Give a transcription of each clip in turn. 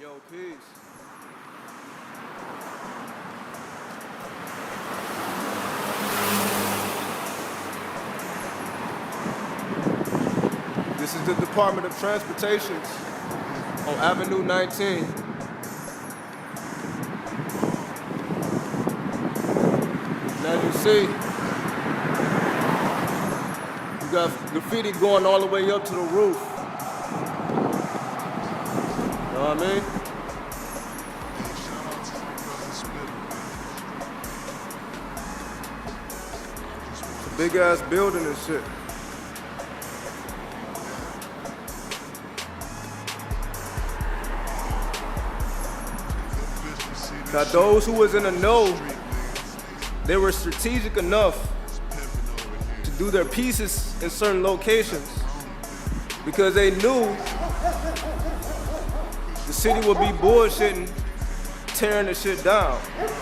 Yo, peace. This is the Department of Transportation on Avenue 19. And as you see, you got graffiti going all the way up to the roof. You know what I mean? It's a big ass building and shit. Now those who was in the know, they were strategic enough to do their pieces in certain locations because they knew the city would be bullshitting, tearing the shit down,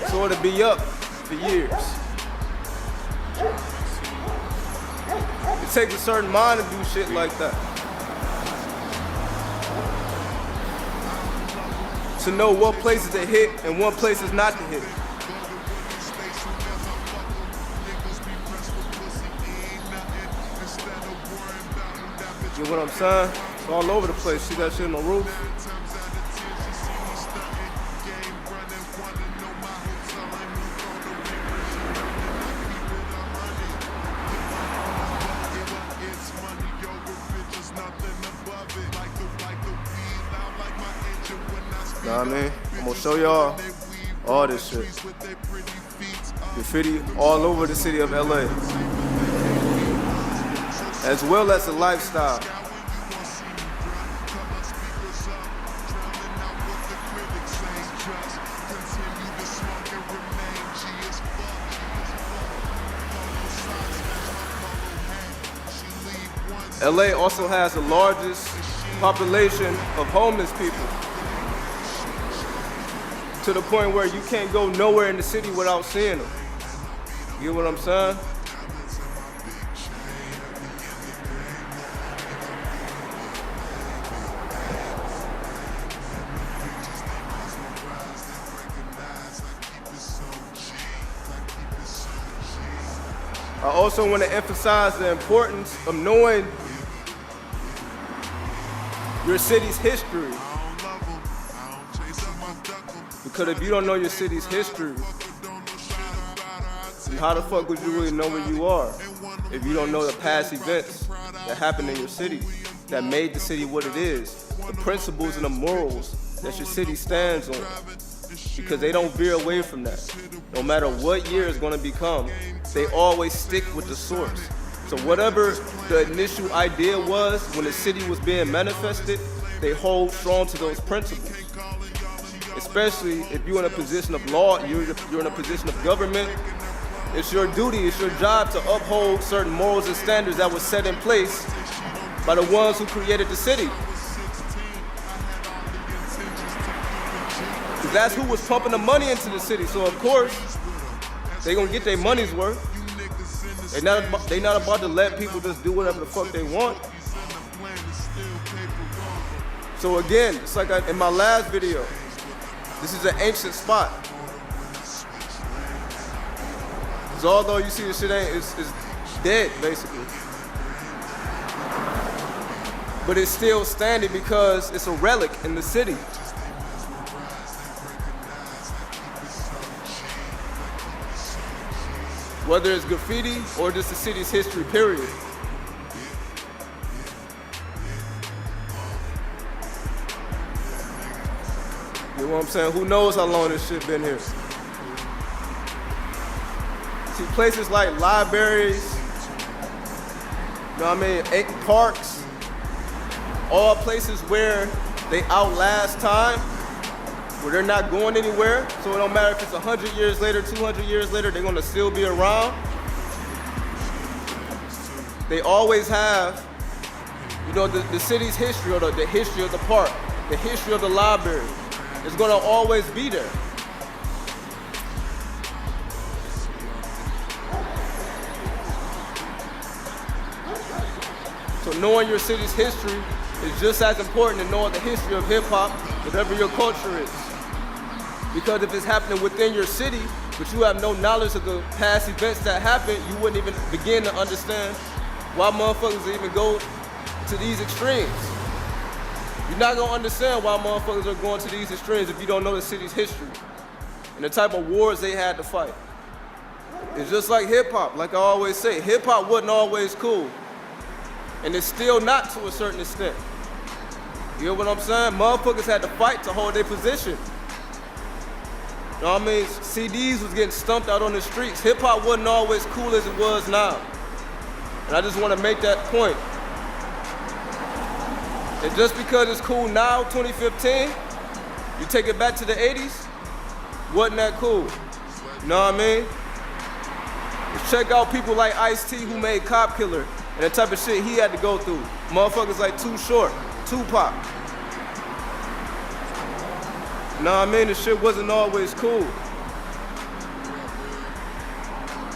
so it'd be up for years. It takes a certain mind to do shit like that. To know what places to hit and what places not to hit. You know what I'm saying? It's all over the place. See that shit on the roof? Know what I mean? I'm gonna show y'all all this shit. Graffiti all over the city of LA. As well as the lifestyle. LA also has the largest population of homeless people. To the point where you can't go nowhere in the city without seeing them. You get what I'm saying? I also want to emphasize the importance of knowing your city's history. Because if you don't know your city's history, then how the fuck would you really know where you are? If you don't know the past events that happened in your city, that made the city what it is, the principles and the morals that your city stands on. Because they don't veer away from that. No matter what year it's gonna become, they always stick with the source. So whatever the initial idea was when the city was being manifested, they hold strong to those principles. Especially if you're in a position of law, you're in a position of government, it's your duty, it's your job to uphold certain morals and standards that were set in place by the ones who created the city. Because that's who was pumping the money into the city, so of course, they gonna get their money's worth. They not about to let people just do whatever the fuck they want. So again, it's like in my last video, this is an ancient spot. Because although you see this shit it's dead, basically. But it's still standing because it's a relic in the city. Whether it's graffiti or just the city's history, period. You know what I'm saying? Who knows how long this shit been here? See, places like libraries, you know what I mean, parks, all places where they outlast time, where they're not going anywhere, so it don't matter if it's 100 years later, 200 years later, they're gonna still be around. They always have, you know, the city's history, or the history of the park, the history of the library. It's gonna always be there. So knowing your city's history It's just as important to know the history of hip-hop, whatever your culture is. Because if it's happening within your city, but you have no knowledge of the past events that happened, you wouldn't even begin to understand why motherfuckers even go to these extremes. You're not gonna understand why motherfuckers are going to these extremes if you don't know the city's history and the type of wars they had to fight. It's just like hip-hop, like I always say, hip-hop wasn't always cool. And it's still not to a certain extent. You know what I'm saying? Motherfuckers had to fight to hold their position. You know what I mean? CDs was getting stumped out on the streets. Hip-hop wasn't always cool as it was now. And I just want to make that point. And just because it's cool now, 2015, you take it back to the 80s, wasn't that cool. You know what I mean? Just check out people like Ice-T who made Cop Killer and the type of shit he had to go through. Motherfuckers like Too Short, Tupac. You know what I mean? The shit wasn't always cool.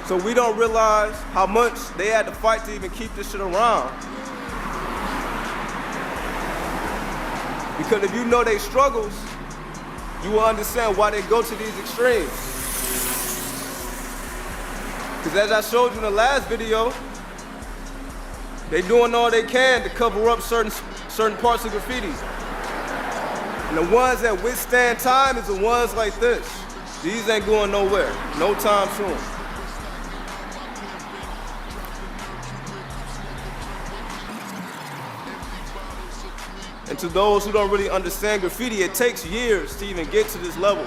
So we don't realize how much they had to fight to even keep this shit around. Because if you know their struggles, you will understand why they go to these extremes. Because as I showed you in the last video, they doing all they can to cover up certain parts of graffiti. And the ones that withstand time is the ones like this. These ain't going nowhere, no time soon. And to those who don't really understand graffiti, it takes years to even get to this level.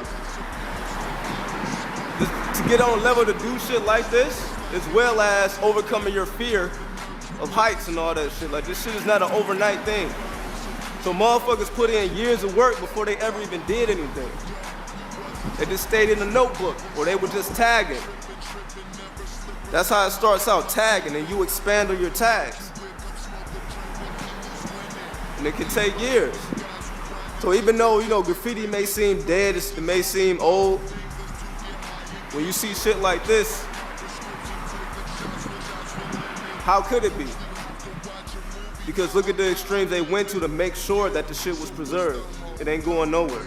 To get on a level to do shit like this, as well as overcoming your fear of heights and all that shit. Like, this shit is not an overnight thing. So motherfuckers put in years of work before they ever even did anything. They just stayed in a notebook, or they were just tagging. That's how it starts out, tagging, and you expand on your tags. And it can take years. So even though, you know, graffiti may seem dead, it may seem old, when you see shit like this, how could it be? Because look at the extremes they went to make sure that the shit was preserved. It ain't going nowhere.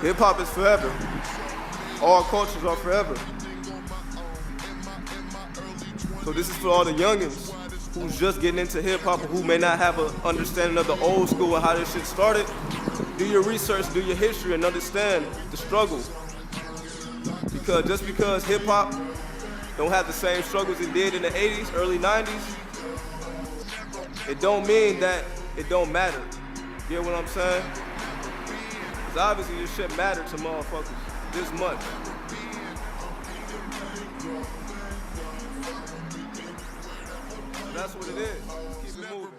Hip-hop is forever. All cultures are forever. So this is for all the youngins who's just getting into hip-hop, who may not have an understanding of the old school and how this shit started. Do your research, do your history, and understand the struggle. Because just because hip-hop don't have the same struggles it did in the 80s, early 90s, it don't mean that it don't matter. You get what I'm saying? Because obviously this shit matter to motherfuckers this much. That's what it is. Keep it moving.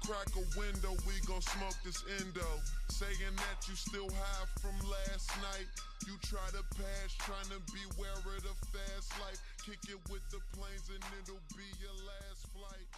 Crack a window, we gon' smoke this endo. Saying that you still high from last night. You try to pass, trying to beware of the fast life. Kick it with the planes and it'll be your last flight.